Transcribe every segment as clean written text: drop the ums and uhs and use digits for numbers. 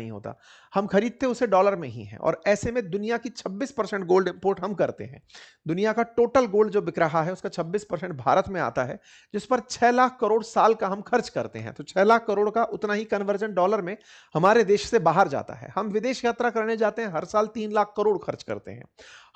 नहीं होता। हम खरीदते उसे डॉलर में ही हैं और ऐसे में दुनिया की 26% गोल्ड इंपोर्ट हम करते हैं। दुनिया का टोटल गोल्ड जो बिक रहा है उसका 26% भारत में आता है, जिस पर 6 लाख करोड़ साल का हम खर्च करते हैं। तो 6 लाख करोड़ का उतना ही कन्वर्जन डॉलर में हमारे देश से बाहर जाता है। हम विदेश यात्रा करने जाते हैं, हर साल 3 लाख करोड़ खर्च करते हैं।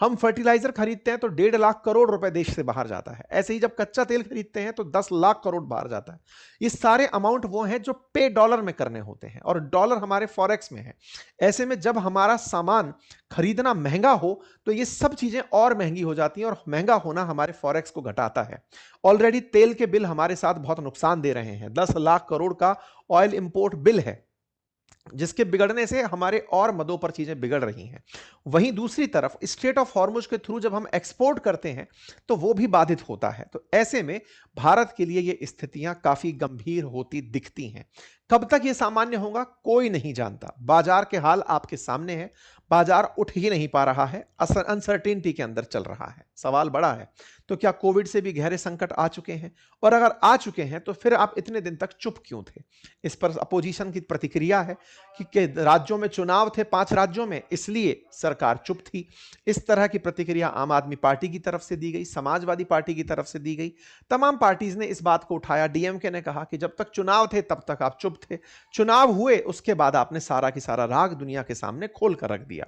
हम फर्टिलाइजर खरीदते हैं तो 1.5 लाख करोड़ रुपए देश से बाहर जाता है। ऐसे ही जब कच्चा तेल खरीदते हैं तो 10 लाख करोड़ बाहर जाता है। ये सारे अमाउंट वो हैं जो पे डॉलर में करने होते हैं और डॉलर हमारे फॉरेक्स में है। ऐसे में जब हमारा सामान खरीदना महंगा हो तो ये सब चीजें और महंगी हो जाती हैं और महंगा होना हमारे फॉरेक्स को घटाता है। ऑलरेडी तेल के बिल हमारे साथ बहुत नुकसान दे रहे हैं। 10 लाख करोड़ का ऑयल इंपोर्ट बिल है, जिसके बिगड़ने से हमारे और मदों पर चीजें बिगड़ रही हैं। वहीं दूसरी तरफ स्ट्रेट ऑफ हॉर्मुज के थ्रू जब हम एक्सपोर्ट करते हैं तो वो भी बाधित होता है। तो ऐसे में भारत के लिए ये स्थितियां काफी गंभीर होती दिखती हैं। कब तक ये सामान्य होगा कोई नहीं जानता। बाजार के हाल आपके सामने है। बाजार उठ ही नहीं पा रहा है, अनसर्टेनिटी के अंदर चल रहा है। सवाल बड़ा है, तो क्या कोविड से भी गहरे संकट आ चुके हैं? और अगर आ चुके हैं तो फिर आप इतने दिन तक चुप क्यों थे? इस पर अपोजिशन की प्रतिक्रिया है कि राज्यों में चुनाव थे, 5 राज्यों में, इसलिए सरकार चुप थी। इस तरह की प्रतिक्रिया आम आदमी पार्टी की तरफ से दी गई, समाजवादी पार्टी की तरफ से दी गई। तमाम पार्टीज ने इस बात को उठाया। डीएमके ने कहा कि जब तक चुनाव थे तब तक आप चुप थे, चुनाव हुए उसके बाद आपने सारा की सारा राग दुनिया के सामने खोल कर रख दिया।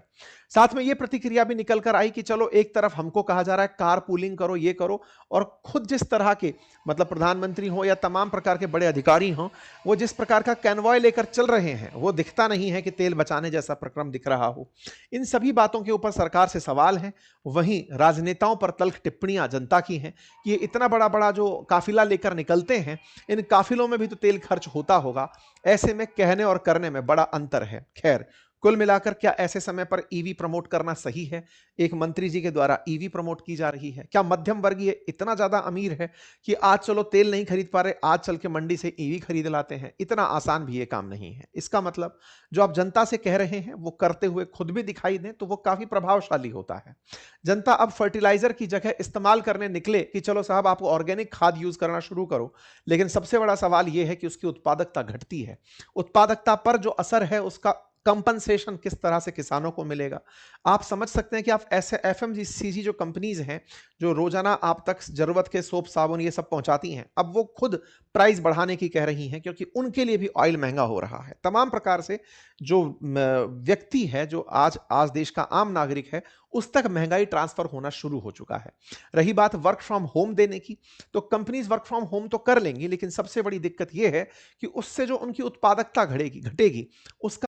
साथ में यह प्रतिक्रिया भी निकल कर आई कि चलो एक तरफ हमको कहा जा रहा है कार पूलिंग करो, ये करो, और खुद जिस तरह के मतलब प्रधानमंत्री हो या तमाम प्रकार के बड़े अधिकारी हो, वो जिस प्रकार का कैनवॉय लेकर चल रहे हैं वो दिखता नहीं है कि तेल बचाने जैसा प्रक्रम दिख रहा हो। इन सभी बातों के ऊपर सरकार से सवाल है। वहीं राजनेताओं पर तल्ख टिप्पणियां जनता की हैं कि ये इतना बड़ा बड़ा जो काफिला लेकर निकलते हैं, इन काफिलों में भी तो तेल खर्च होता होगा। ऐसे में कहने और करने में बड़ा अंतर है। खैर, कुल मिलाकर क्या ऐसे समय पर ईवी प्रमोट करना सही है? एक मंत्री जी के द्वारा ईवी प्रमोट की जा रही है। क्या मध्यम वर्गीय इतना ज्यादा अमीर है कि आज चलो तेल नहीं खरीद पा रहे, आज चल के मंडी से ईवी खरीद लाते हैं? इतना आसान भी ये काम नहीं है। इसका मतलब जो आप जनता से कह रहे हैं वो करते हुए खुद भी दिखाई दें तो वो काफी प्रभावशाली होता है। जनता अब फर्टिलाइजर की जगह इस्तेमाल करने निकले कि चलो साहब आप ऑर्गेनिक खाद यूज करना शुरू करो, लेकिन सबसे बड़ा सवाल यह है कि उसकी उत्पादकता घटती है। उत्पादकता पर जो असर है उसका कंपनसेशन किस तरह से किसानों को मिलेगा? आप समझ सकते हैं कि आप ऐसे एफएमसीजी जो कंपनीज हैं जो रोजाना आप तक जरूरत के सोप साबुन ये सब पहुंचाती हैं, अब वो खुद प्राइस बढ़ाने की कह रही हैं क्योंकि उनके लिए भी ऑयल महंगा हो रहा है। तमाम प्रकार से जो व्यक्ति है, जो आज आज देश का आम नागरिक है, उस तक महंगाई ट्रांसफर होना शुरू हो चुका है। रही बात वर्क फ्रॉम होम देने की, तो कंपनीज वर्क फ्रॉम होम तो कर लेंगी, लेकिन सबसे बड़ी दिक्कत यह है कि उससे जो उनकी उत्पादकता घटेगी उसका